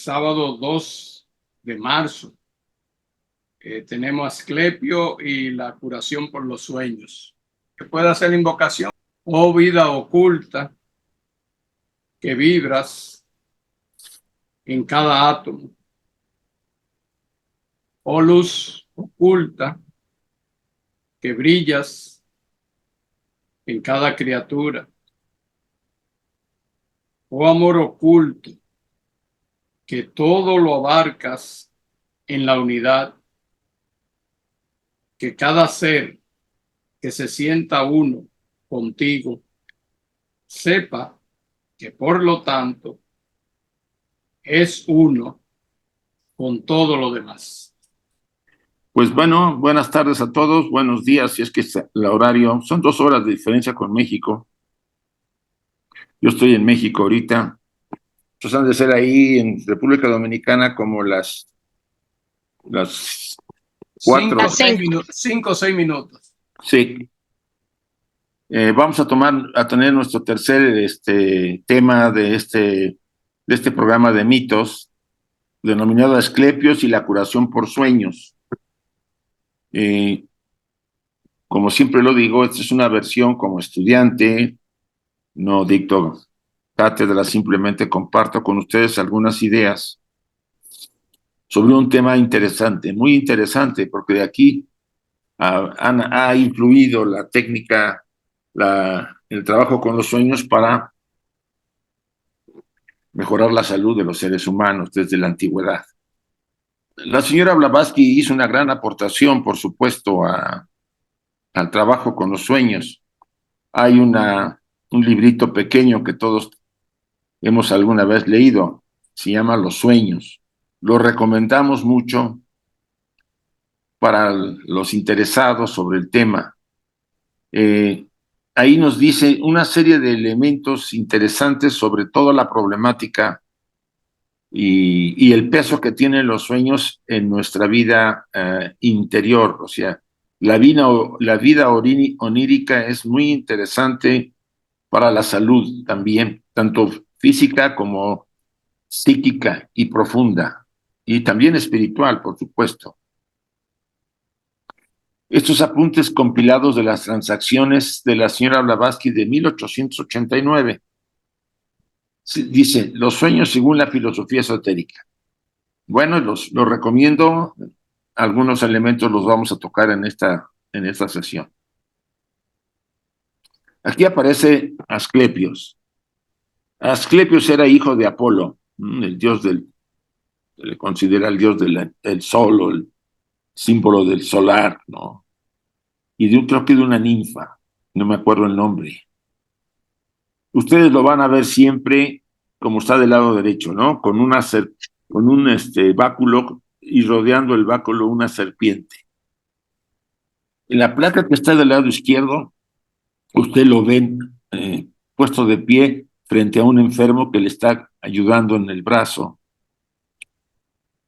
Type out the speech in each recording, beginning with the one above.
sábado 2 de marzo. Tenemos Asclepio y la curación por los sueños. Que puede hacer invocación. Oh vida oculta que vibras en cada átomo. Oh luz oculta que brillas en cada criatura. Oh amor oculto que todo lo abarcas en la unidad, que cada ser que se sienta uno contigo sepa que por lo tanto es uno con todo lo demás. Pues bueno, buenas tardes a todos, buenos días, si es que el horario, son 2 horas de diferencia con México. Yo estoy en México ahorita, pues han de ser ahí en República Dominicana como las 4. 5 o 6 minutos. Sí. Vamos a tener nuestro tercer tema de este programa de mitos, denominado Asclepios y la curación por sueños. Como siempre lo digo, esta es una versión como estudiante, no dicto cátedra, simplemente comparto con ustedes algunas ideas sobre un tema interesante, muy interesante, porque de aquí ha influido la técnica, el trabajo con los sueños para mejorar la salud de los seres humanos desde la antigüedad. La señora Blavatsky hizo una gran aportación, por supuesto, al trabajo con los sueños. Hay un librito pequeño que todos hemos alguna vez leído, se llama Los sueños. Lo recomendamos mucho para los interesados sobre el tema. Ahí nos dice una serie de elementos interesantes sobre toda la problemática y el peso que tienen los sueños en nuestra vida interior. O sea, la vida onírica es muy interesante para la salud también, tanto física como psíquica y profunda, y también espiritual, por supuesto. Estos apuntes compilados de las transacciones de la señora Blavatsky de 1889, dice, los sueños según la filosofía esotérica. Bueno, los recomiendo, algunos elementos los vamos a tocar en esta sesión. Aquí aparece Asclepios. Asclepios era hijo de Apolo, el dios se le considera el dios del sol, o el símbolo del solar, ¿no? Y creo que de una ninfa, no me acuerdo el nombre. Ustedes lo van a ver siempre como está del lado derecho, ¿no? Con un báculo y rodeando el báculo una serpiente. En la placa que está del lado izquierdo, usted lo ven puesto de pie frente a un enfermo que le está ayudando en el brazo.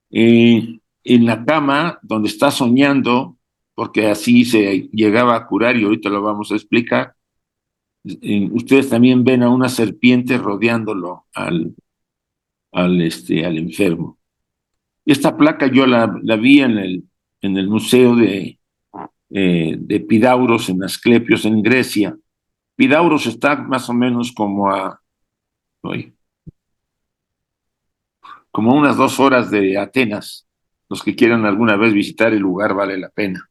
En la cama, donde está soñando, porque así se llegaba a curar, y ahorita lo vamos a explicar, ustedes también ven a una serpiente rodeándolo al enfermo. Esta placa yo la vi en el museo de Epidauros en Asclepios, en Grecia. Epidauros está más o menos como unas 2 horas de Atenas. Los que quieran alguna vez visitar el lugar vale la pena.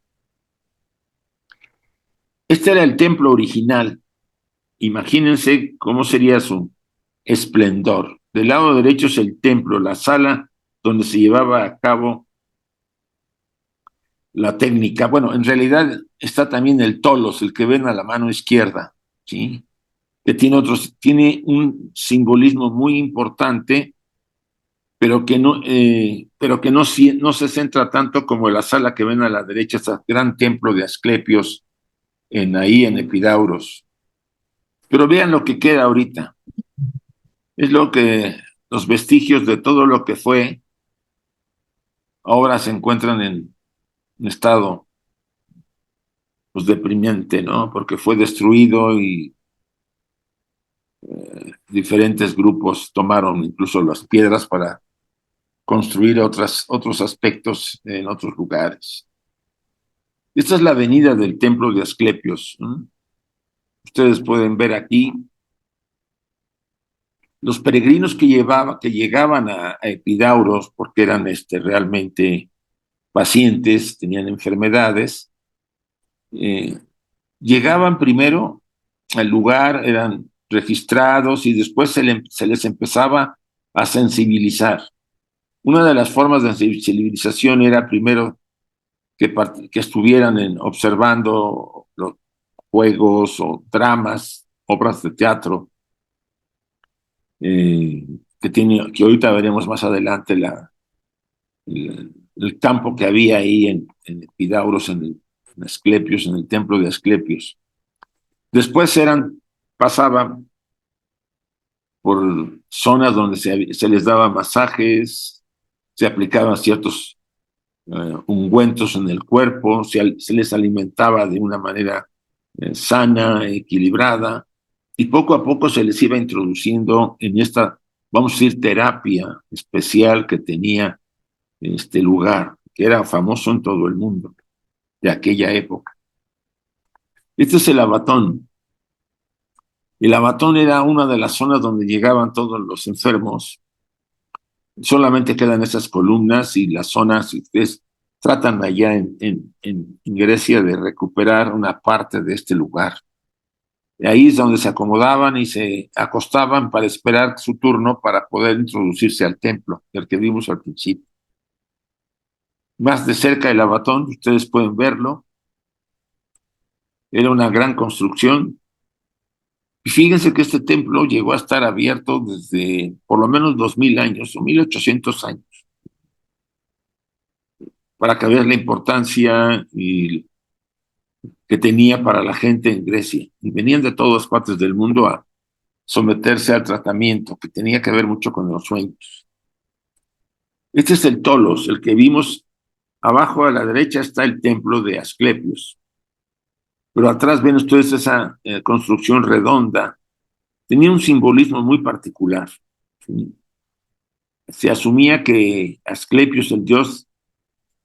Este era el templo original. Imagínense cómo sería su esplendor. Del lado derecho es el templo, la sala donde se llevaba a cabo la técnica. Bueno, en realidad está también el tolos, el que ven a la mano izquierda, ¿sí? Que tiene un simbolismo muy importante, pero que no se centra tanto como la sala que ven a la derecha, este gran templo de Asclepios ahí en Epidauros. Pero vean lo que queda ahorita. Es los vestigios de todo lo que fue, ahora se encuentran en un estado pues deprimente, ¿no? Porque fue destruido y diferentes grupos tomaron incluso las piedras para construir otros aspectos en otros lugares. Esta es la avenida del templo de Asclepios. Ustedes pueden ver aquí los peregrinos que llegaban a Epidauros, porque eran realmente pacientes, tenían enfermedades, llegaban primero al lugar, eran registrados y después se les empezaba a sensibilizar. Una de las formas de sensibilización era primero que estuvieran observando los juegos o dramas, obras de teatro, que ahorita veremos más adelante el campo que había ahí en Epidauros, en Asclepios, en el templo de Asclepios. Después pasaban por zonas donde se les daba masajes, se aplicaban ciertos ungüentos en el cuerpo, se les alimentaba de una manera sana, equilibrada, y poco a poco se les iba introduciendo en esta, vamos a decir, terapia especial que tenía este lugar, que era famoso en todo el mundo de aquella época. Este es el Abatón. El Abatón era una de las zonas donde llegaban todos los enfermos. Solamente quedan esas columnas y las zonas, ustedes tratan allá en Grecia de recuperar una parte de este lugar. Ahí es donde se acomodaban y se acostaban para esperar su turno para poder introducirse al templo, del que vimos al principio. Más de cerca el Abatón, ustedes pueden verlo. Era una gran construcción. Y fíjense que este templo llegó a estar abierto desde por lo menos 2000 años o 1800 años, para que veas la importancia que tenía para la gente en Grecia. Y venían de todas partes del mundo a someterse al tratamiento, que tenía que ver mucho con los sueños. Este es el Tolos, el que vimos. Abajo a la derecha está el templo de Asclepios. Pero atrás ven ustedes esa construcción redonda. Tenía un simbolismo muy particular. ¿Sí? Se asumía que Asclepios, el dios,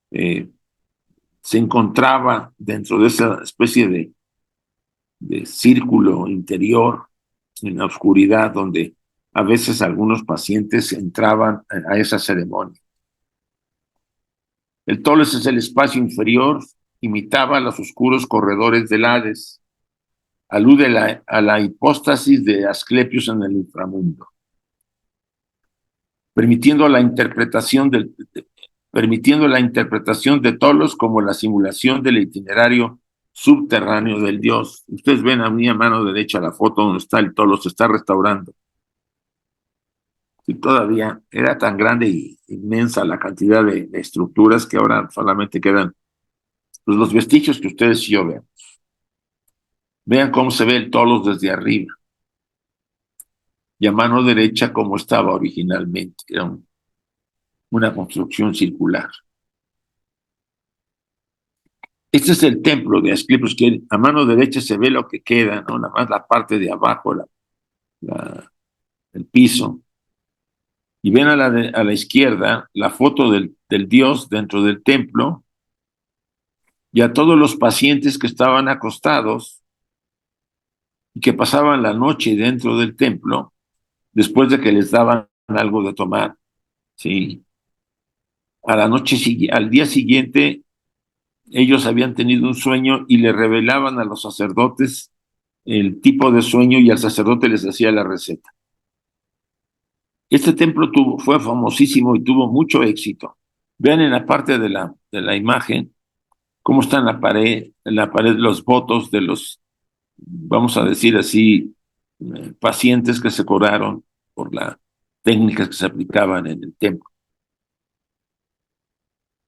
se encontraba dentro de esa especie de círculo interior, en la oscuridad, donde a veces algunos pacientes entraban a esa ceremonia. El Tolos es el espacio inferior, imitaba los oscuros corredores del Hades, alude a la hipóstasis de Asclepios en el inframundo, permitiendo la interpretación de Tolos como la simulación del itinerario subterráneo del dios. Ustedes ven a mi mano derecha la foto donde está el Tolos, se está restaurando. Y todavía era tan grande y inmensa la cantidad de estructuras que ahora solamente quedan pues, los vestigios que ustedes y yo vemos. Vean cómo se ve el Tolos desde arriba. Y a mano derecha como estaba originalmente. Era una construcción circular. Este es el templo de Asclepios, que a mano derecha se ve lo que queda, ¿no? Nada más la parte de abajo, el piso. Y ven a la izquierda la foto del dios dentro del templo y a todos los pacientes que estaban acostados y que pasaban la noche dentro del templo después de que les daban algo de tomar. ¿Sí? Al día siguiente, ellos habían tenido un sueño y le revelaban a los sacerdotes el tipo de sueño y el sacerdote les hacía la receta. Este templo fue famosísimo y tuvo mucho éxito. Vean en la parte de la imagen cómo está en la pared los votos de los, vamos a decir así, pacientes que se curaron por las técnicas que se aplicaban en el templo.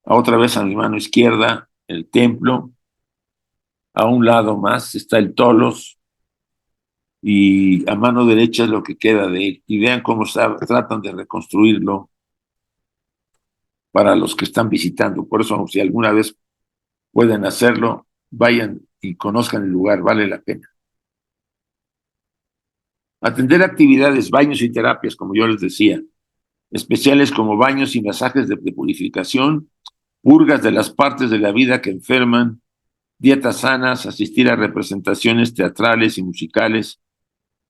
Otra vez a mi mano izquierda, el templo. A un lado más está el Tolos y a mano derecha es lo que queda de él. Y vean cómo tratan de reconstruirlo para los que están visitando. Por eso, si alguna vez pueden hacerlo, vayan y conozcan el lugar, vale la pena. Atender actividades, baños y terapias, como yo les decía. especiales como baños y masajes de purificación, purgas de las partes de la vida que enferman, dietas sanas, asistir a representaciones teatrales y musicales,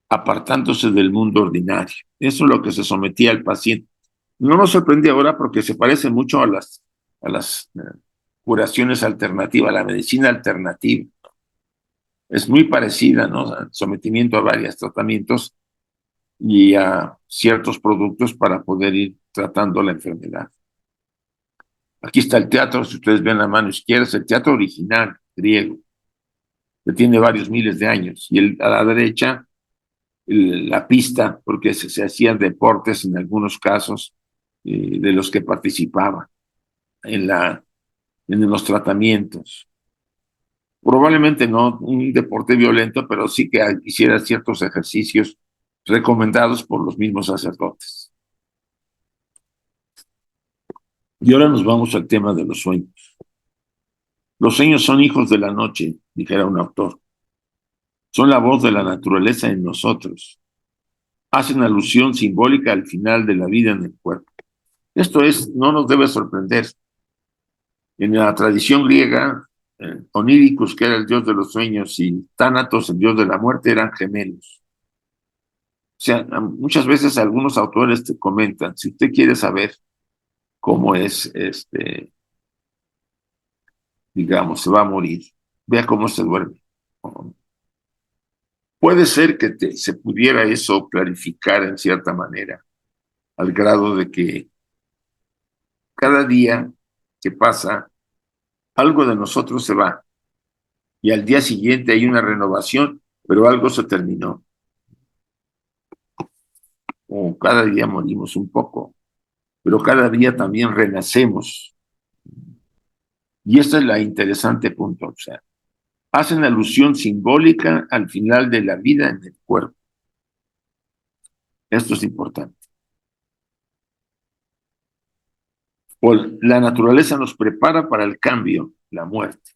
apartándose del mundo ordinario. Eso es lo que se sometía al paciente. No nos sorprende ahora porque se parece mucho a las curaciones alternativas, a la medicina alternativa. Es muy parecida, ¿no? Al sometimiento a varios tratamientos y a ciertos productos para poder ir tratando la enfermedad. Aquí está el teatro, si ustedes ven la mano izquierda, es el teatro original griego, que tiene varios miles de años. Y a la derecha, la pista, porque se hacían deportes en algunos casos de los que participaban en los tratamientos. Probablemente no un deporte violento, pero sí que hiciera ciertos ejercicios recomendados por los mismos sacerdotes. Y ahora nos vamos al tema de los sueños. Los sueños son hijos de la noche, dijera un autor. Son la voz de la naturaleza en nosotros. Hacen alusión simbólica al final de la vida en el cuerpo. Esto no nos debe sorprender. En la tradición griega, Oníricus, que era el dios de los sueños, y Tánatos, el dios de la muerte, eran gemelos. O sea, muchas veces algunos autores te comentan, si usted quiere saber cómo es, digamos, se va a morir, vea cómo se duerme. Puede ser que se pudiera eso clarificar en cierta manera, al grado de que cada día que pasa, algo de nosotros se va y al día siguiente hay una renovación, pero algo se terminó. O cada día morimos un poco, pero cada día también renacemos. Y este es la interesante punto. O sea, hacen alusión simbólica al final de la vida en el cuerpo. Esto es importante. O la naturaleza nos prepara para el cambio, la muerte.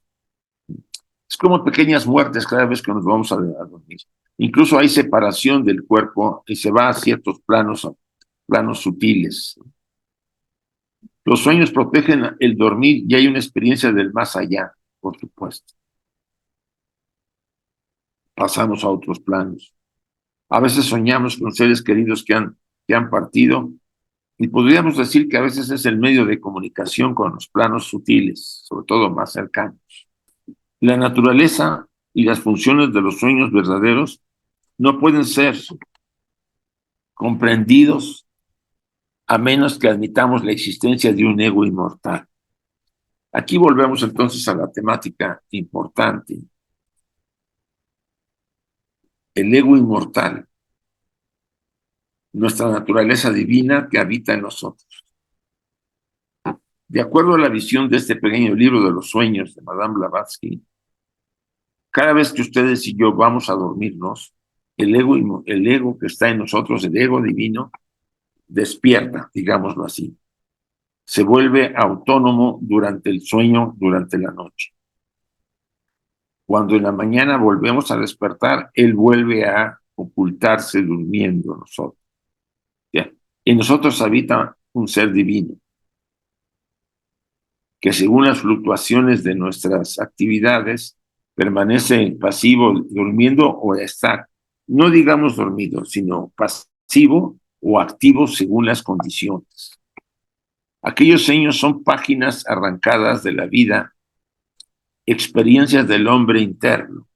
Es como pequeñas muertes cada vez que nos vamos a dormir. Incluso hay separación del cuerpo y se va a ciertos planos sutiles. Los sueños protegen el dormir y hay una experiencia del más allá, por supuesto. Pasamos a otros planos. A veces soñamos con seres queridos que han partido y podríamos decir que a veces es el medio de comunicación con los planos sutiles, sobre todo más cercanos. La naturaleza y las funciones de los sueños verdaderos no pueden ser comprendidos a menos que admitamos la existencia de un ego inmortal. Aquí volvemos entonces a la temática importante. El ego inmortal, nuestra naturaleza divina que habita en nosotros. De acuerdo a la visión de este pequeño libro de los sueños de Madame Blavatsky, cada vez que ustedes y yo vamos a dormirnos, el ego que está en nosotros, el ego divino, despierta, digámoslo así. Se vuelve autónomo durante el sueño, durante la noche. Cuando en la mañana volvemos a despertar, él vuelve a ocultarse durmiendo nosotros. ¿Ya? En nosotros habita un ser divino que según las fluctuaciones de nuestras actividades permanece pasivo, durmiendo o está, no digamos dormido, sino pasivo o activo según las condiciones. Aquellos sueños son páginas arrancadas de la vida, experiencias del hombre interno.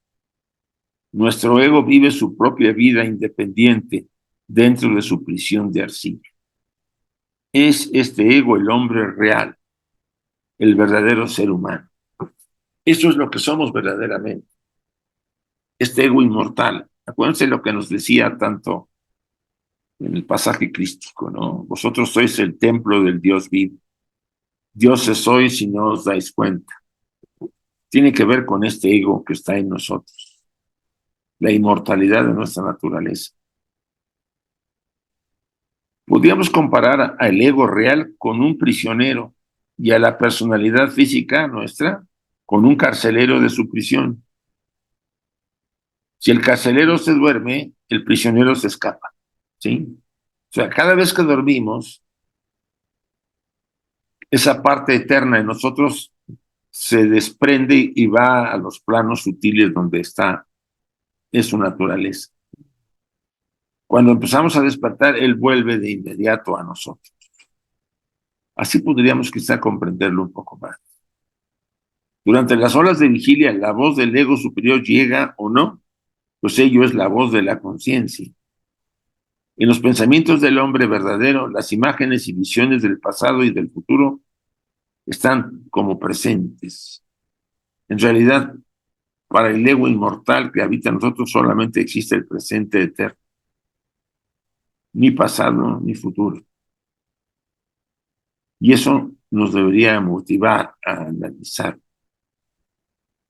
Nuestro ego vive su propia vida independiente dentro de su prisión de arcilla. Es este ego el hombre real, el verdadero ser humano. Eso es lo que somos verdaderamente. Este ego inmortal. Acuérdense lo que nos decía tanto en el pasaje crístico, ¿no? Vosotros sois el templo del Dios vivo. Dioses sois si no os dais cuenta. Tiene que ver con este ego que está en nosotros. La inmortalidad de nuestra naturaleza. Podríamos comparar al ego real con un prisionero y a la personalidad física nuestra con un carcelero de su prisión. Si el carcelero se duerme, el prisionero se escapa, ¿sí? O sea, cada vez que dormimos, esa parte eterna de nosotros se desprende y va a los planos sutiles donde es su naturaleza. Cuando empezamos a despertar, Él vuelve de inmediato a nosotros. Así podríamos quizá comprenderlo un poco más. Durante las horas de vigilia, la voz del ego superior llega o no, pues ello es la voz de la conciencia. En los pensamientos del hombre verdadero, las imágenes y visiones del pasado y del futuro están como presentes. En realidad, para el ego inmortal que habita en nosotros solamente existe el presente eterno, ni pasado ni futuro. Y eso nos debería motivar a analizar,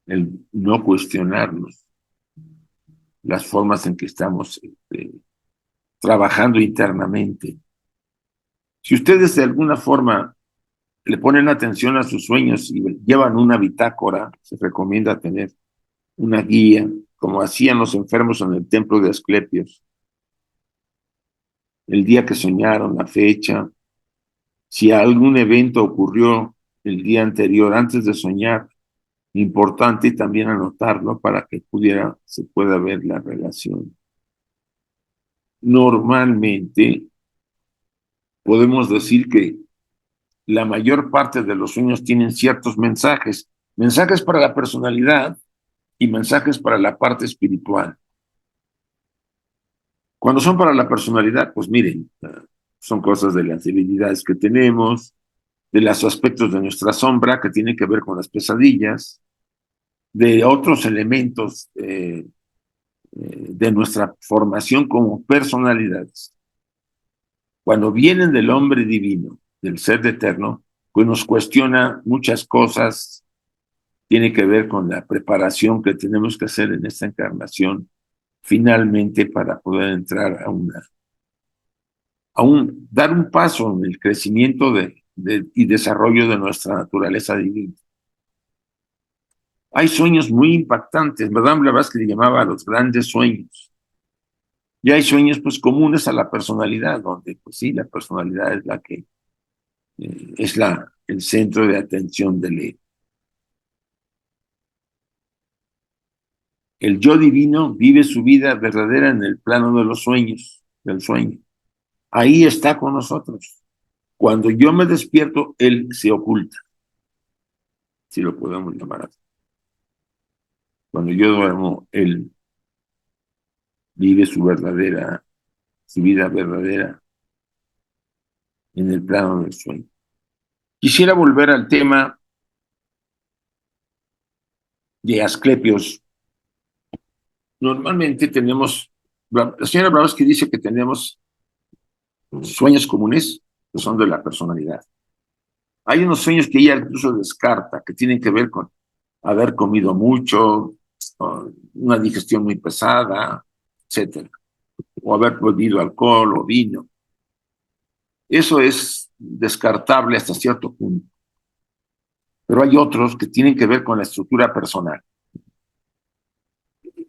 el no cuestionarnos las formas en que estamos trabajando internamente. Si ustedes de alguna forma le ponen atención a sus sueños y llevan una bitácora, se recomienda tener una guía, como hacían los enfermos en el templo de Asclepios. El día que soñaron, la fecha, si algún evento ocurrió el día anterior antes de soñar, importante también anotarlo para que se pueda ver la relación. Normalmente podemos decir que la mayor parte de los sueños tienen ciertos mensajes, mensajes para la personalidad y mensajes para la parte espiritual. Cuando son para la personalidad, pues miren, son cosas de las debilidades que tenemos, de los aspectos de nuestra sombra que tienen que ver con las pesadillas, de otros elementos de nuestra formación como personalidades. Cuando vienen del hombre divino, del ser eterno, pues nos cuestiona muchas cosas, tiene que ver con la preparación que tenemos que hacer en esta encarnación, finalmente para poder entrar dar un paso en el crecimiento y desarrollo de nuestra naturaleza divina. Hay sueños muy impactantes. Madame Blavatsky le llamaba a los grandes sueños. Y hay sueños pues comunes a la personalidad, donde pues sí, la personalidad es la que es el centro de atención del ego. El yo divino vive su vida verdadera en el plano de los sueños, del sueño. Ahí está con nosotros. Cuando yo me despierto, él se oculta, si lo podemos llamar así. Cuando yo duermo, él vive su vida verdadera en el plano del sueño. Quisiera volver al tema de Asclepios. Normalmente la señora Blavatsky dice que tenemos sueños comunes que son de la personalidad. Hay unos sueños que ella incluso descarta, que tienen que ver con haber comido mucho, una digestión muy pesada, etcétera, o haber bebido alcohol o vino. Eso es descartable hasta cierto punto. Pero hay otros que tienen que ver con la estructura personal.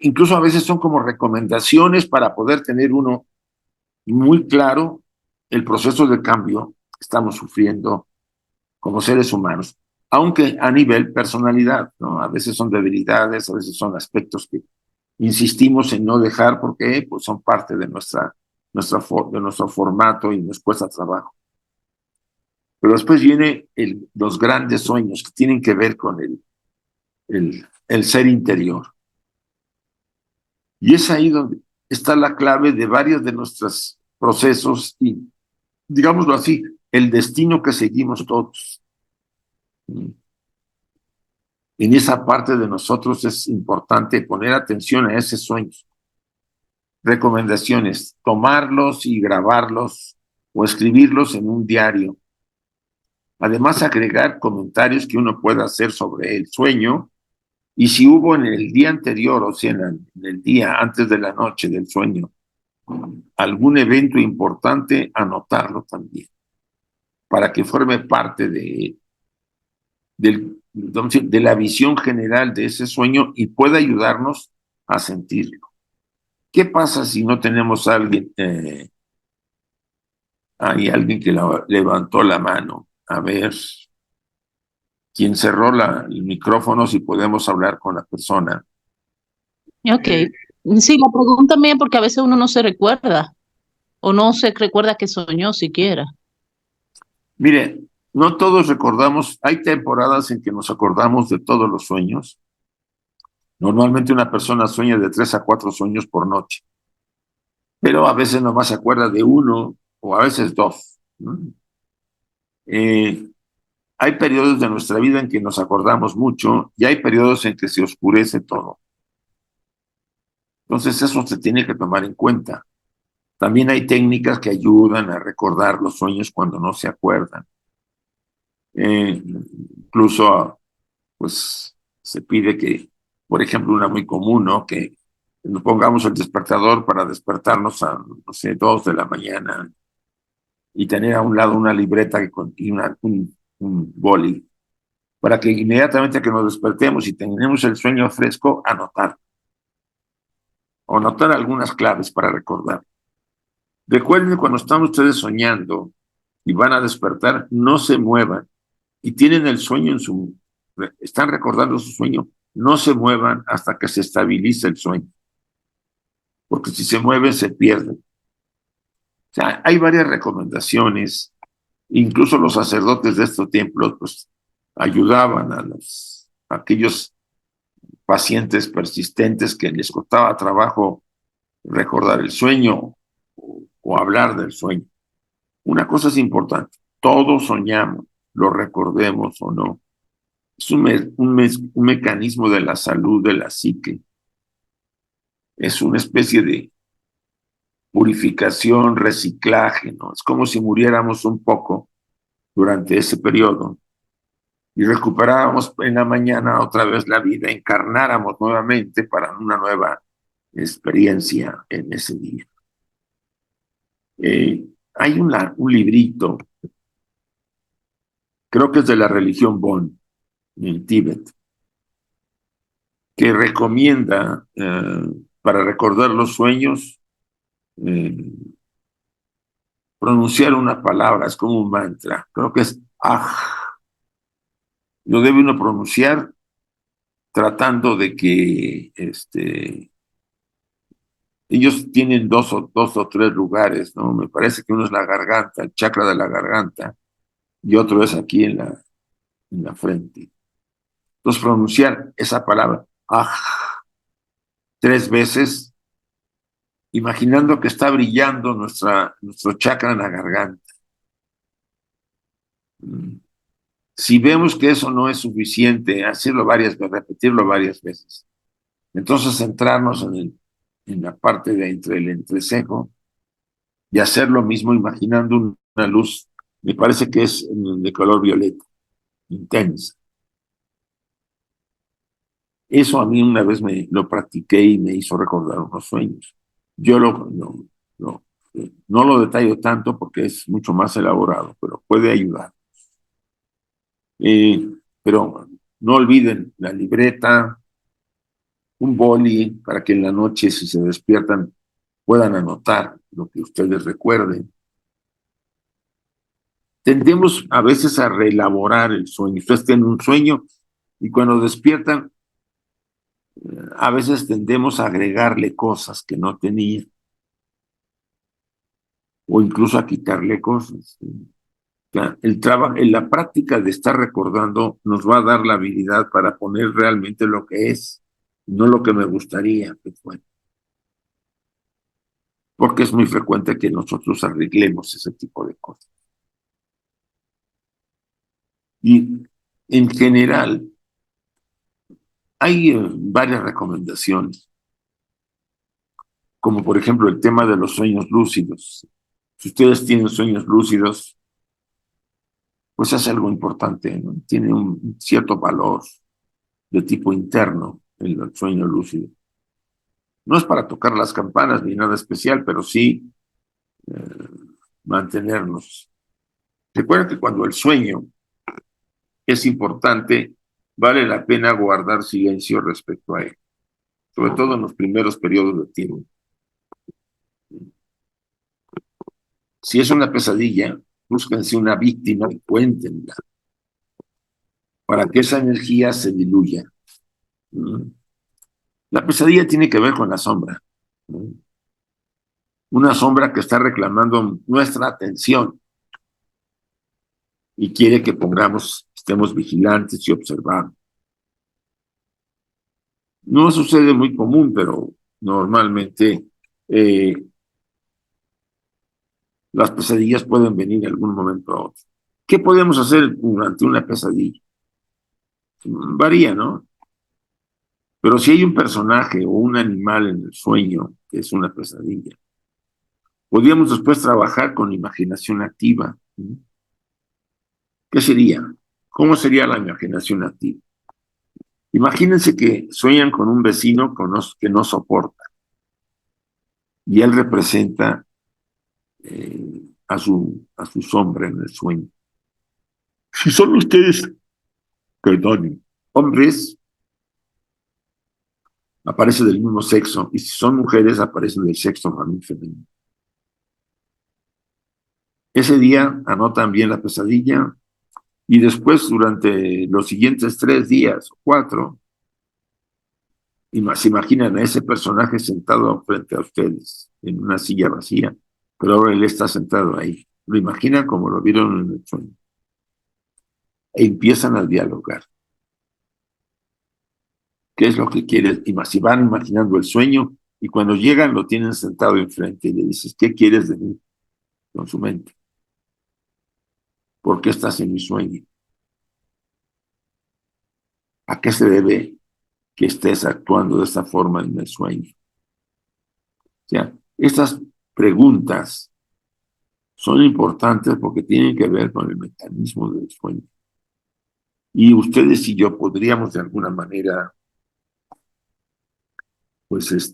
Incluso a veces son como recomendaciones para poder tener uno muy claro el proceso de cambio que estamos sufriendo como seres humanos, aunque a nivel personalidad, ¿no? A veces son debilidades, a veces son aspectos que insistimos en no dejar porque pues, son parte de nuestro formato y nos cuesta trabajo. Pero después viene los grandes sueños que tienen que ver con el ser interior. Y es ahí donde está la clave de varios de nuestros procesos y, digámoslo así, el destino que seguimos todos. En esa parte de nosotros es importante poner atención a esos sueños. Recomendaciones, tomarlos y grabarlos o escribirlos en un diario. Además, agregar comentarios que uno pueda hacer sobre el sueño y si hubo en el día anterior, o sea, en el día antes de la noche del sueño, algún evento importante, anotarlo también, para que forme parte de la visión general de ese sueño y pueda ayudarnos a sentirlo. ¿Qué pasa si no tenemos a alguien? Hay alguien que levantó la mano. A ver, quien cerró el micrófono, si podemos hablar con la persona. Ok. Sí, la pregunta mía porque a veces uno no se recuerda o no se recuerda que soñó siquiera. Mire, no todos recordamos, hay temporadas en que nos acordamos de todos los sueños. Normalmente una persona sueña de 3 a 4 sueños por noche, pero a veces nomás se acuerda de uno o a veces dos, ¿no? Eh, Hay periodos de nuestra vida en que nos acordamos mucho y hay periodos en que se oscurece todo. Entonces eso se tiene que tomar en cuenta. También hay técnicas que ayudan a recordar los sueños cuando no se acuerdan. Incluso, pues, se pide que, por ejemplo, una muy común, ¿no? Que nos pongamos el despertador para despertarnos a, no sé, 2 de la mañana y tener a un lado una libreta y un boli para que inmediatamente que nos despertemos y tenemos el sueño fresco, anotar o anotar algunas claves para recordar. Recuerden cuando están ustedes soñando y van a despertar, no se muevan y tienen el sueño están recordando su sueño, no se muevan hasta que se estabilice el sueño, porque si se mueven se pierden. O sea, hay varias recomendaciones, incluso los sacerdotes de estos templos, pues, ayudaban a aquellos pacientes persistentes que les costaba trabajo recordar el sueño o hablar del sueño. Una cosa es importante, todos soñamos, lo recordemos o no. Es un mecanismo de la salud de la psique. Es una especie de purificación, reciclaje, ¿no? Es como si muriéramos un poco durante ese periodo y recuperáramos en la mañana otra vez la vida, encarnáramos nuevamente para una nueva experiencia en ese día. Hay un librito, creo que es de la religión Bon, en Tíbet, que recomienda para recordar los sueños eh, pronunciar una palabra, es como un mantra, creo que es ah. Lo debe uno pronunciar tratando de que ellos tienen dos o tres lugares, ¿no? Me parece que uno es la garganta, el chakra de la garganta, y otro es aquí en la frente. Entonces, pronunciar esa palabra, ah, 3 veces, imaginando que está brillando nuestro chakra en la garganta. Si vemos que eso no es suficiente, hacerlo varias veces, repetirlo varias veces. Entonces, centrarnos en la parte de entre el entrecejo y hacer lo mismo imaginando una luz, me parece que es de color violeta, intensa. Eso a mí una vez lo practiqué y me hizo recordar unos sueños. Yo no lo detallo tanto porque es mucho más elaborado, pero puede ayudar. Pero no olviden la libreta, un boli, para que en la noche, si se despiertan, puedan anotar lo que ustedes recuerden. Tendemos a veces a reelaborar el sueño. Ustedes tienen un sueño y cuando despiertan, a veces tendemos a agregarle cosas que no tenían o incluso a quitarle cosas. O sea, la práctica de estar recordando nos va a dar la habilidad para poner realmente lo que es, no lo que me gustaría que fuera. Porque es muy frecuente que nosotros arreglemos ese tipo de cosas. Y en general, hay varias recomendaciones, como por ejemplo el tema de los sueños lúcidos. Si ustedes tienen sueños lúcidos, pues es algo importante, ¿no? Tiene un cierto valor de tipo interno el sueño lúcido. No es para tocar las campanas ni nada especial, pero sí eh, mantenernos. Recuerda que cuando el sueño es importante, vale la pena guardar silencio respecto a él, sobre todo en los primeros periodos de tiempo. Si es una pesadilla, búsquense una víctima y cuéntenla para que esa energía se diluya. La pesadilla tiene que ver con la sombra. Una sombra que está reclamando nuestra atención y quiere que estemos vigilantes y observando. No sucede muy común, pero normalmente las pesadillas pueden venir en algún momento a otro. ¿Qué podemos hacer durante una pesadilla? Varía, ¿no? Pero si hay un personaje o un animal en el sueño, que es una pesadilla, podríamos después trabajar con imaginación activa. ¿Qué sería? ¿Cómo sería la imaginación activa? Imagínense que sueñan con un vecino que no soporta y él representa a su sombra en el sueño. Si son ustedes, perdón, hombres, aparece del mismo sexo, y si son mujeres, aparecen del sexo femenino. Ese día anotan bien la pesadilla y después, durante los siguientes 3 días o 4, se imaginan a ese personaje sentado frente a ustedes en una silla vacía, pero ahora él está sentado ahí. Lo imaginan como lo vieron en el sueño. E empiezan a dialogar. ¿Qué es lo que quieres? Y si van imaginando el sueño, y cuando llegan lo tienen sentado enfrente y le dices, ¿qué quieres de mí? Con su mente. ¿Por qué estás en mi sueño? ¿A qué se debe que estés actuando de esta forma en el sueño? O sea, estas preguntas son importantes porque tienen que ver con el mecanismo del sueño. Y ustedes y yo podríamos de alguna manera, pues,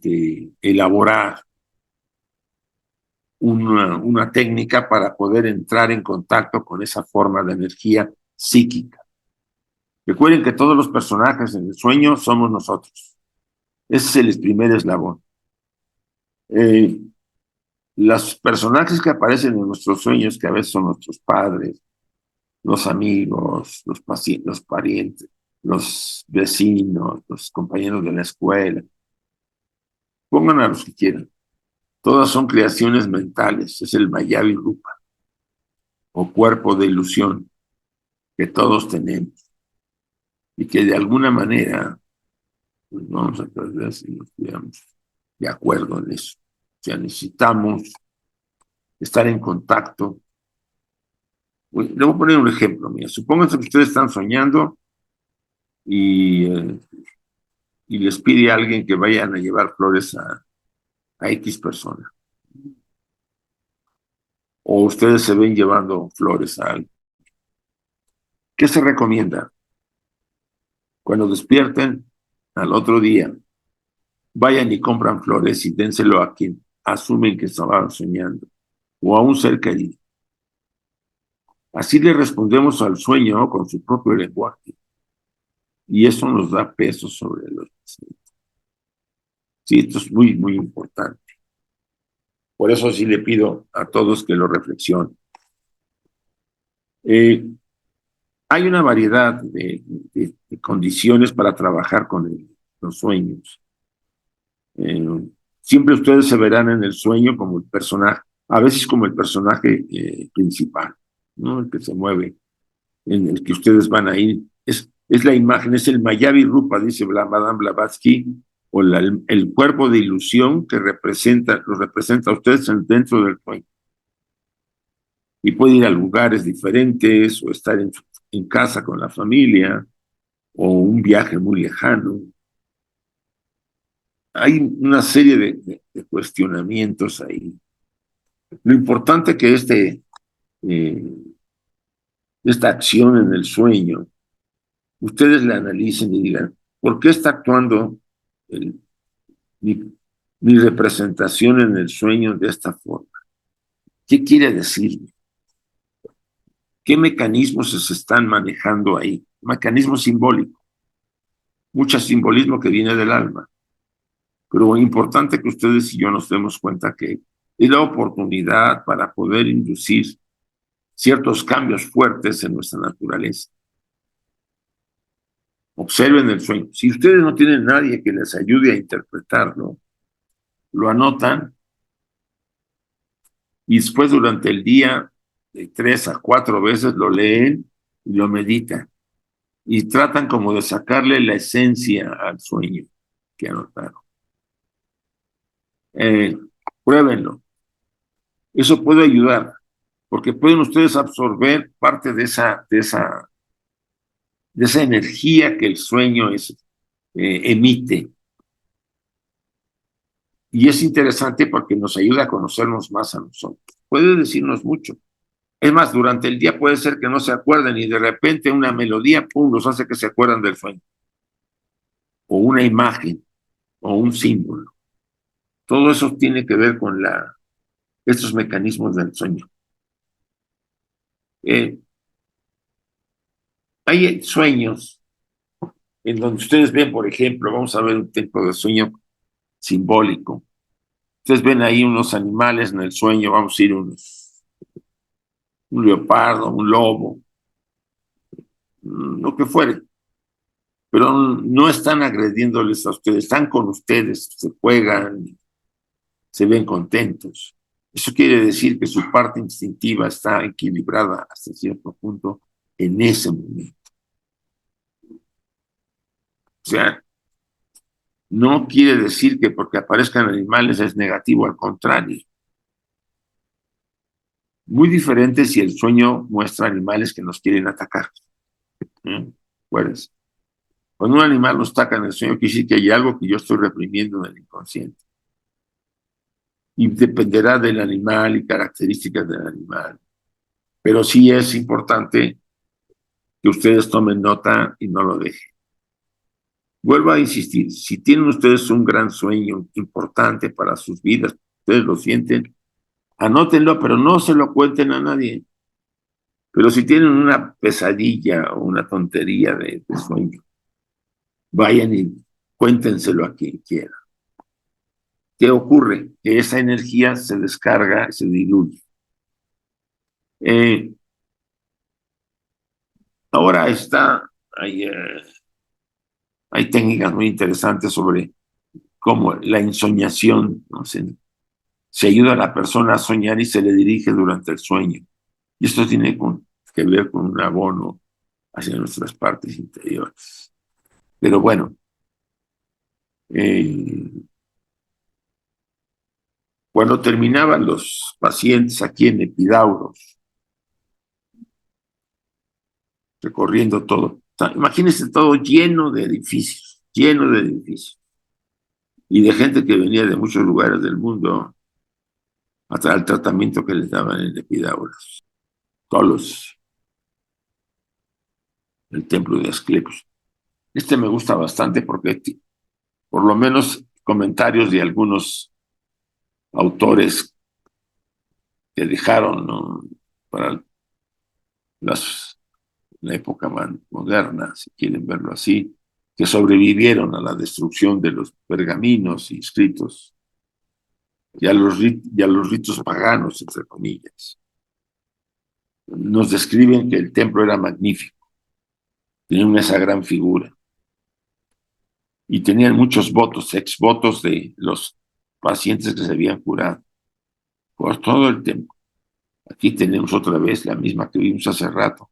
elaborar una técnica para poder entrar en contacto con esa forma de energía psíquica. Recuerden que todos los personajes en el sueño somos nosotros. Ese es el primer eslabón. Los personajes que aparecen en nuestros sueños, que a veces son nuestros padres, los amigos, los parientes, los vecinos, los compañeros de la escuela, pongan a los que quieran. Todas son creaciones mentales, es el Mayavi Rupa, o cuerpo de ilusión que todos tenemos y que de alguna manera pues vamos a perder si nos estuviéramos de acuerdo en eso. O sea, necesitamos estar en contacto. Le voy a poner un ejemplo, mira. Supónganse que ustedes están soñando y les pide a alguien que vayan a llevar flores a X persona. O ustedes se ven llevando flores a alguien. ¿Qué se recomienda? Cuando despierten al otro día, vayan y compran flores y dénselo a quien asumen que estaban soñando o a un ser querido. Así le respondemos al sueño, ¿no?, con su propio lenguaje. Y eso nos da peso sobre los pacientes. Sí, esto es muy, muy importante. Por eso sí le pido a todos que lo reflexionen. Hay una variedad de condiciones para trabajar con los sueños. Siempre ustedes se verán en el sueño como el personaje, a veces como el personaje principal, ¿no?, el que se mueve, en el que ustedes van a ir. Es la imagen, es el Mayavi Rupa, dice Madame Blavatsky, o el cuerpo de ilusión que lo representa a ustedes dentro del sueño. Y puede ir a lugares diferentes, o estar en casa con la familia, o un viaje muy lejano. Hay una serie de cuestionamientos ahí. Lo importante que esta acción en el sueño, ustedes la analicen y digan, ¿por qué está actuando mi representación en el sueño de esta forma? ¿Qué quiere decirme? ¿Qué mecanismos se están manejando ahí? Mecanismo simbólico. Mucho simbolismo que viene del alma. Pero es importante que ustedes y yo nos demos cuenta que es la oportunidad para poder inducir ciertos cambios fuertes en nuestra naturaleza. Observen el sueño. Si ustedes no tienen nadie que les ayude a interpretarlo, lo anotan y después durante el día, de 3 a 4 veces lo leen y lo meditan. Y tratan como de sacarle la esencia al sueño que anotaron. Pruébenlo. Eso puede ayudar, porque pueden ustedes absorber parte de esa energía que el sueño emite. Y es interesante porque nos ayuda a conocernos más a nosotros. Puede decirnos mucho. Es más, durante el día puede ser que no se acuerden y de repente una melodía, pum, los hace que se acuerdan del sueño. O una imagen, o un símbolo. Todo eso tiene que ver con estos mecanismos del sueño. Hay sueños en donde ustedes ven, por ejemplo, vamos a ver un tipo de sueño simbólico. Ustedes ven ahí unos animales en el sueño, vamos a ir un leopardo, un lobo, lo que fuere. Pero no están agrediéndoles a ustedes, están con ustedes, se juegan, se ven contentos. Eso quiere decir que su parte instintiva está equilibrada hasta cierto punto en ese momento. O sea, no quiere decir que porque aparezcan animales es negativo, al contrario. Muy diferente si el sueño muestra animales que nos quieren atacar. Pues, cuando un animal nos ataca en el sueño, quiere decir que hay algo que yo estoy reprimiendo en el inconsciente. Y dependerá del animal y características del animal. Pero sí es importante que ustedes tomen nota y no lo dejen. Vuelvo a insistir, si tienen ustedes un gran sueño importante para sus vidas, ustedes lo sienten, anótenlo, pero no se lo cuenten a nadie. Pero si tienen una pesadilla o una tontería de sueño, vayan y cuéntenselo a quien quiera. ¿Qué ocurre? Que esa energía se descarga, se diluye. Ahora hay técnicas muy interesantes sobre cómo la ensoñación, ¿no? Se ayuda a la persona a soñar y se le dirige durante el sueño. Y esto tiene que ver con un abono hacia nuestras partes interiores. Pero bueno, cuando terminaban los pacientes aquí en Epidauros, recorriendo todo, imagínense todo lleno de edificios, y de gente que venía de muchos lugares del mundo hasta el tratamiento que les daban en Epidauros. Todos el templo de Asclepios. Me gusta bastante porque por lo menos comentarios de algunos autores que dejaron, ¿no?, para la época moderna, si quieren verlo así, que sobrevivieron a la destrucción de los pergaminos y escritos y a los ritos paganos, entre comillas. Nos describen que el templo era magnífico, tenía esa gran figura y tenían muchos votos, exvotos de los pacientes que se habían curado por todo el templo. Aquí tenemos otra vez la misma que vimos hace rato.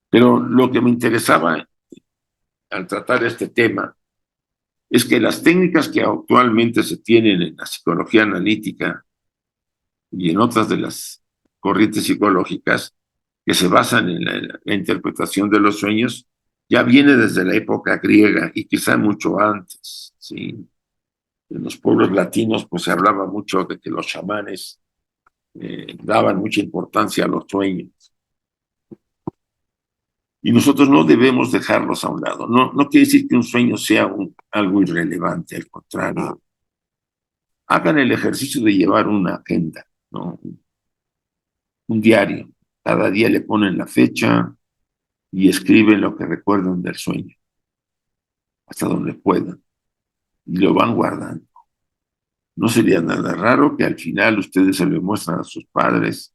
Pero lo que me interesaba al tratar este tema es que las técnicas que actualmente se tienen en la psicología analítica y en otras de las corrientes psicológicas que se basan en la interpretación de los sueños ya viene desde la época griega y quizá mucho antes, ¿sí? En los pueblos latinos pues se hablaba mucho de que los chamanes daban mucha importancia a los sueños. Y nosotros no debemos dejarlos a un lado. No quiere decir que un sueño sea algo irrelevante, al contrario. Hagan el ejercicio de llevar una agenda, ¿no? Un diario. Cada día le ponen la fecha y escriben lo que recuerdan del sueño, hasta donde puedan. Y lo van guardando. No sería nada raro que al final ustedes se lo muestran a sus padres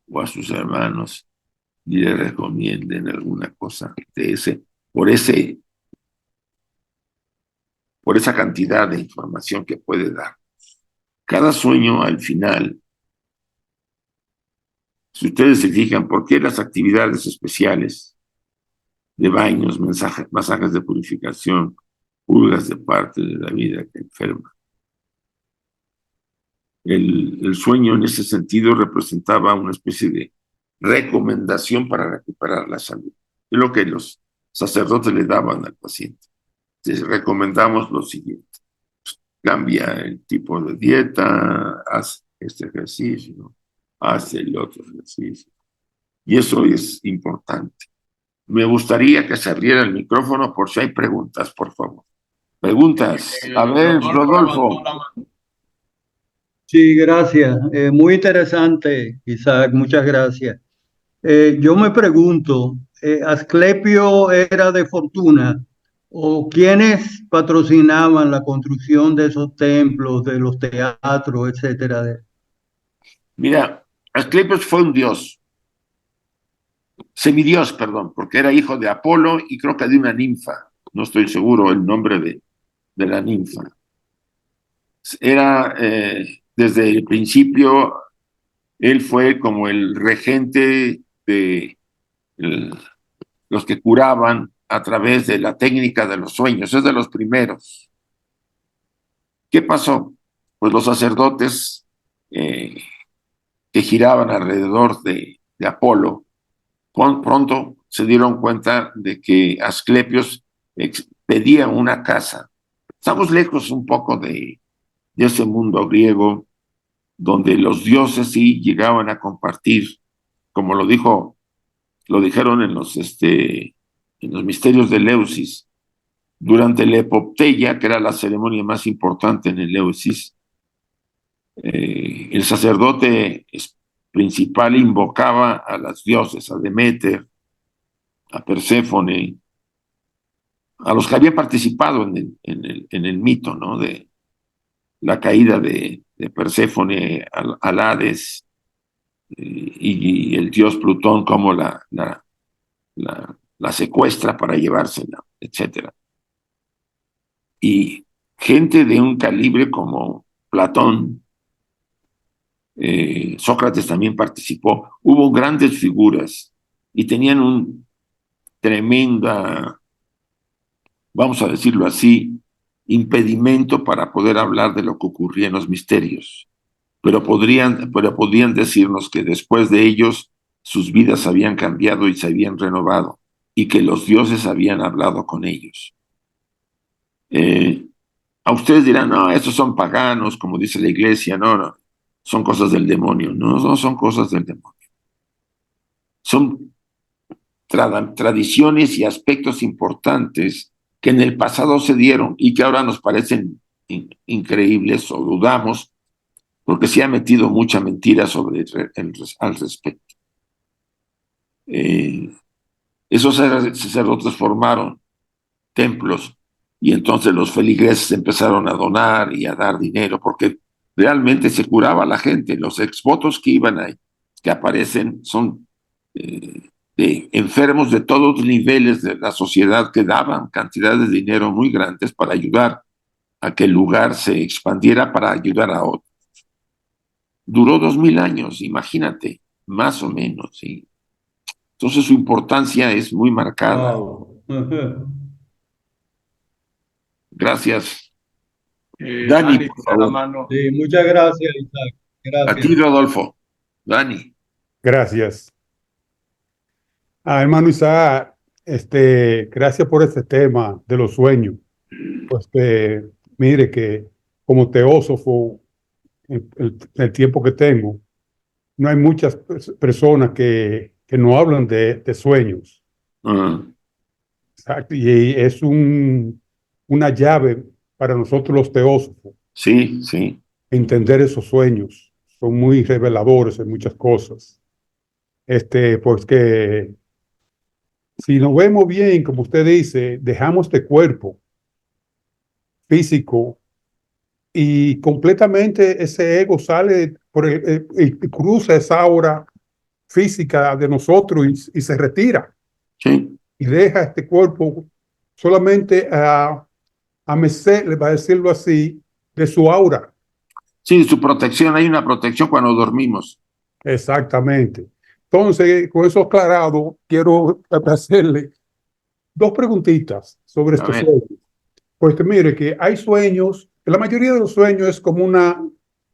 o a sus hermanos y le recomienden alguna cosa de por ese, por esa cantidad de información que puede dar. Cada sueño al final, si ustedes se fijan, ¿por qué las actividades especiales de baños, masajes de purificación, purgas de parte de la vida que enferma? El sueño en ese sentido representaba una especie de recomendación para recuperar la salud. Es lo que los sacerdotes le daban al paciente. Les recomendamos lo siguiente: cambia el tipo de dieta, haz este ejercicio, haz el otro ejercicio. Y eso es importante. Me gustaría que se abriera el micrófono por si hay preguntas, por favor. Preguntas. A ver, Rodolfo. Sí, gracias. Muy interesante, Isaac. Muchas gracias. Yo me pregunto, ¿Asclepio era de fortuna o quiénes patrocinaban la construcción de esos templos, de los teatros, etcétera? Mira, Asclepios fue un dios, semidios, perdón, porque era hijo de Apolo y creo que de una ninfa. No estoy seguro el nombre de la ninfa. Era, desde el principio, él fue como el regente de los que curaban a través de la técnica de los sueños. Es de los primeros. ¿Qué pasó? Pues los sacerdotes que giraban alrededor de Apolo pronto se dieron cuenta de que Asclepios pedía una casa. Estamos lejos un poco de ese mundo griego donde los dioses sí llegaban a compartir, como lo dijeron en los misterios de Eleusis. Durante la epopteia, que era la ceremonia más importante en el Eleusis, el sacerdote principal invocaba a las dioses, a Deméter, a Perséfone, a los que habían participado en el mito, ¿no? De la caída de Perséfone al Hades, y el dios Plutón como la secuestra para llevársela, etcétera. Y gente de un calibre como Platón, Sócrates también participó. Hubo grandes figuras y tenían un tremenda, vamos a decirlo así, impedimento para poder hablar de lo que ocurría en los misterios. Pero podían decirnos que después de ellos sus vidas habían cambiado y se habían renovado y que los dioses habían hablado con ellos. A ustedes dirán, no, estos son paganos, como dice la iglesia, no, son cosas del demonio. No son cosas del demonio. Son tradiciones y aspectos importantes que en el pasado se dieron y que ahora nos parecen increíbles o dudamos, porque se ha metido mucha mentira al respecto. Esos sacerdotes formaron templos y entonces los feligreses empezaron a donar y a dar dinero porque realmente se curaba a la gente. Los exvotos que iban ahí, que aparecen, son de enfermos de todos los niveles de la sociedad que daban cantidades de dinero muy grandes para ayudar a que el lugar se expandiera para ayudar a otros. Duró 2000 años, imagínate, más o menos, ¿sí? Entonces su importancia es muy marcada. Wow. Gracias. Dani, por favor. la mano. Sí, muchas gracias, Isaac. A ti, Gracias. Rodolfo. Dani. Gracias. Hermano Isaac, gracias por este tema de los sueños. Pues mire que como teósofo, el tiempo que tengo, no hay muchas personas que no hablan de sueños. Exacto, y es una llave para nosotros los teósofos. Sí, sí. Entender esos sueños. Son muy reveladores en muchas cosas. Pues que si nos vemos bien, como usted dice, dejamos este cuerpo físico y completamente ese ego sale y cruza esa aura física de nosotros y se retira Sí, y deja este cuerpo solamente a merced, le va a decirlo así, de su aura. sí, su protección, hay una protección cuando dormimos. Exactamente. Entonces, con eso aclarado, quiero hacerle dos preguntitas sobre A estos ver, sueños. Pues que mire que hay sueños, la mayoría de los sueños es como una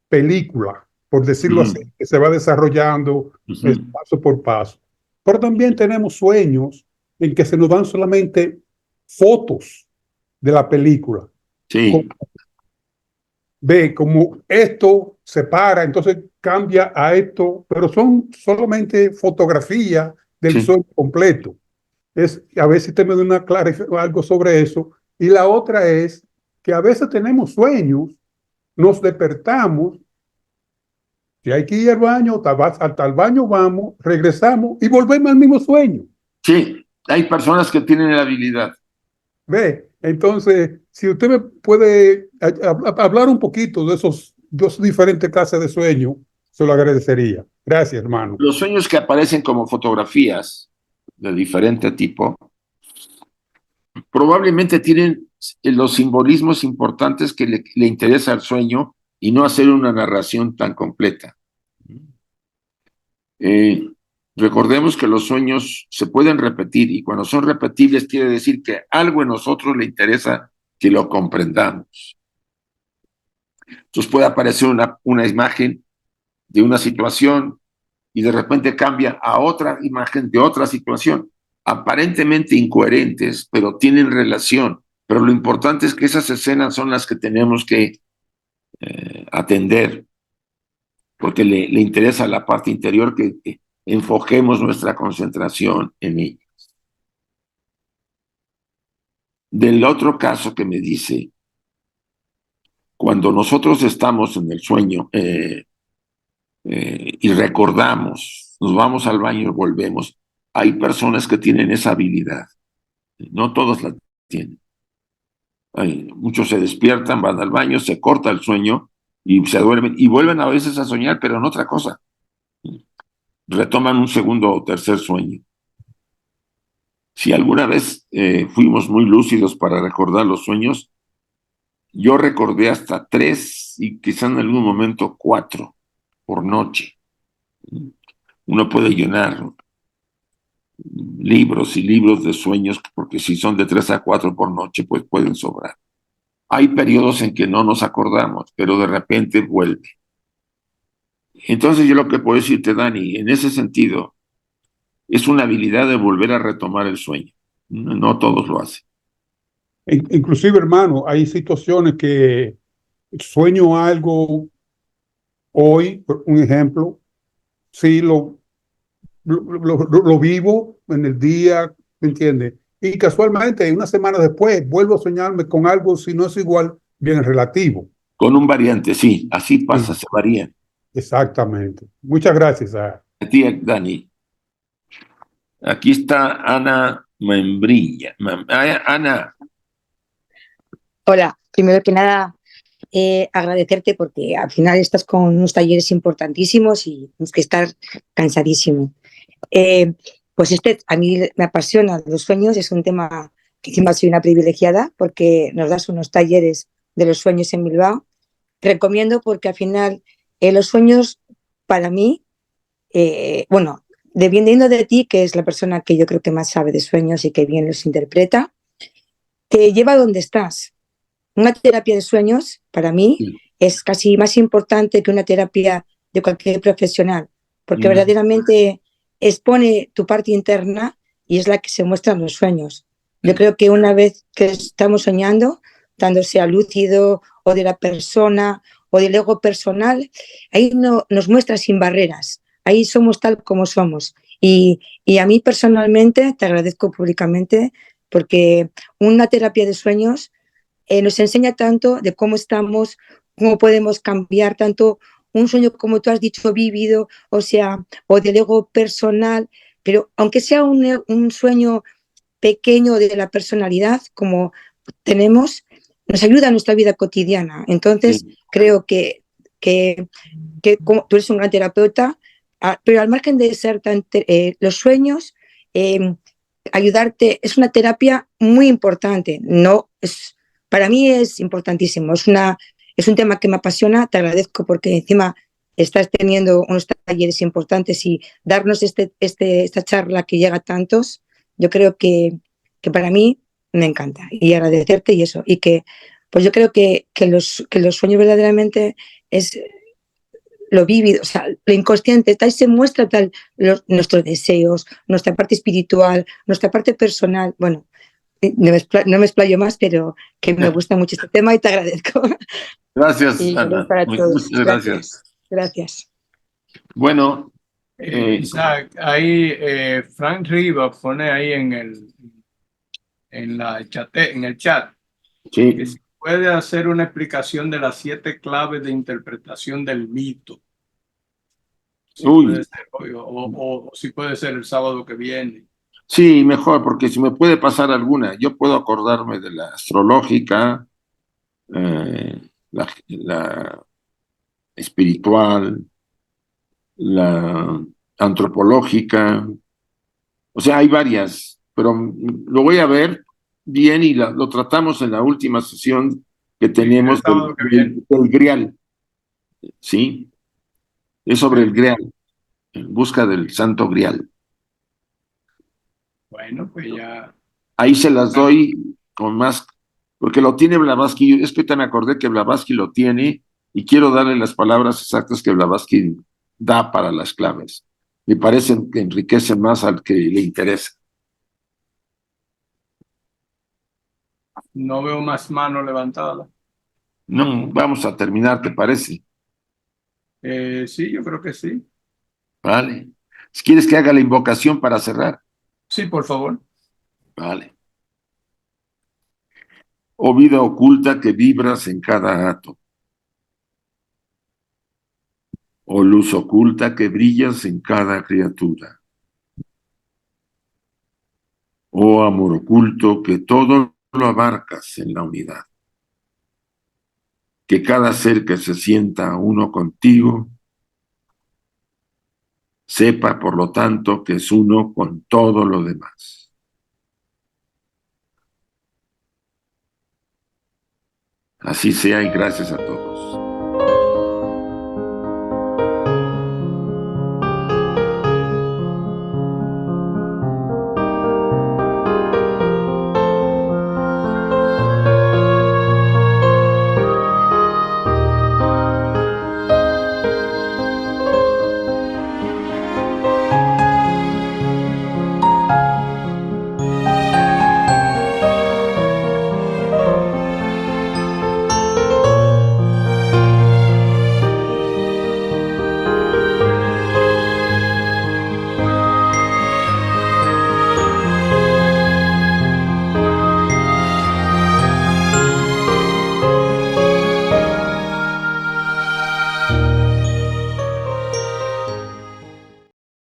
película, por decirlo así, que se va desarrollando paso por paso. Pero también tenemos sueños en que se nos dan solamente fotos de la película. sí, Ve como esto se para, entonces cambia a esto, pero son solamente fotografías del sí, sueño completo. A ver si te me da una algo sobre eso. Y la otra es que a veces tenemos sueños, nos despertamos, si hay que ir al baño, hasta el baño vamos, regresamos y volvemos al mismo sueño. sí. Hay personas que tienen la habilidad. ¿Ve? Entonces, si usted me puede hablar un poquito de esos dos diferentes clases de sueños, se lo agradecería. Gracias, hermano. Los sueños que aparecen como fotografías de diferente tipo probablemente tienen los simbolismos importantes que le interesa al sueño y no hacer una narración tan completa. Recordemos que los sueños se pueden repetir y cuando son repetibles quiere decir que algo en nosotros le interesa que lo comprendamos. Entonces puede aparecer una imagen de una situación y de repente cambia a otra imagen de otra situación, aparentemente incoherentes, pero tienen relación. Pero lo importante es que esas escenas son las que tenemos que atender, porque le interesa la parte interior que enfoquemos nuestra concentración en ella. Del otro caso que me dice, cuando nosotros estamos en el sueño y recordamos, nos vamos al baño y volvemos, hay personas que tienen esa habilidad, no todos la tienen. Muchos se despiertan, van al baño, se corta el sueño y se duermen y vuelven a veces a soñar, pero en otra cosa. Retoman un segundo o tercer sueño. Si alguna vez fuimos muy lúcidos para recordar los sueños, yo recordé hasta 3 y quizá en algún momento 4 por noche. Uno puede llenar libros y libros de sueños, porque si son de 3 a 4 por noche, pues pueden sobrar. Hay periodos en que no nos acordamos, pero de repente vuelve. Entonces yo lo que puedo decirte, Dani, en ese sentido, es una habilidad de volver a retomar el sueño. No todos lo hacen. Inclusive, hermano, hay situaciones que sueño algo hoy, por un ejemplo, sí lo vivo en el día, ¿me entiendes? Y casualmente, una semana después, vuelvo a soñarme con algo, si no es igual, bien relativo. Con un variante, sí, así pasa, Sí, se varían. exactamente. Muchas gracias. A ti, Dani. Aquí está Ana Membrilla. Ana, Hola, primero que nada, agradecerte porque al final estás con unos talleres importantísimos y tienes que estar cansadísimo. Pues a mí me apasiona los sueños, es un tema que encima soy una privilegiada porque nos das unos talleres de los sueños en Bilbao. Recomiendo porque al final los sueños para mí, bueno, dependiendo de ti, que es la persona que yo creo que más sabe de sueños y que bien los interpreta, te lleva a donde estás. Una terapia de sueños, para mí, es casi más importante que una terapia de cualquier profesional, porque verdaderamente expone tu parte interna y es la que se muestra en los sueños. Yo creo que una vez que estamos soñando, tanto sea lúcido o de la persona o del ego personal, ahí no, nos muestra sin barreras, ahí somos tal como somos. Y a mí personalmente te agradezco públicamente porque una terapia de sueños nos enseña tanto de cómo estamos, cómo podemos cambiar tanto un sueño, como tú has dicho, vívido, o sea, o del ego personal, pero aunque sea un sueño pequeño de la personalidad, como tenemos, nos ayuda a nuestra vida cotidiana. Entonces, creo que como tú eres un gran terapeuta, pero al margen de ser los sueños, eh, ayudarte, es una terapia muy importante. No, para mí es importantísimo. Es un tema que me apasiona. Te agradezco porque encima estás teniendo unos talleres importantes y darnos esta charla que llega a tantos. Yo creo que para mí me encanta y agradecerte y eso. Y que, pues yo creo que los sueños verdaderamente es lo vívido, o sea, lo inconsciente, tal se muestra tal nuestros deseos, nuestra parte espiritual, nuestra parte personal. Bueno, no me explayo más, pero que me gusta mucho este tema y te agradezco. Gracias, Y Ana. para todos. Muchas gracias. Gracias. Bueno, Isaac, ahí Frank Riva pone ahí en el chat que sí, se puede hacer una explicación de las 7 claves de interpretación del mito. Si puede uy, ser hoy o si puede ser el sábado que viene. sí, mejor, porque si me puede pasar alguna, yo puedo acordarme de la astrológica, la espiritual, la antropológica, o sea, hay varias, pero lo voy a ver bien y lo tratamos en la última sesión que Sí, el tenemos sábado que viene. del Grial, ¿sí? Es sobre el Perfecto. Grial, en busca del Santo Grial. Bueno, pues ya. Ahí se las doy con más, porque lo tiene Blavatsky. Es que ahorita me acordé que Blavatsky lo tiene y quiero darle las palabras exactas que Blavatsky da para las claves. Me parecen que enriquecen más al que le interesa. No veo más manos levantadas. No, vamos a terminar, ¿te parece? Sí, yo creo que sí. Vale. Si quieres que haga la invocación para cerrar. Sí, por favor. Vale. Oh vida oculta que vibras en cada átomo. Oh luz oculta que brillas en cada criatura. Oh amor oculto que todo lo abarcas en la unidad. Que cada ser que se sienta uno contigo sepa, por lo tanto, que es uno con todo lo demás. Así sea y gracias a todos.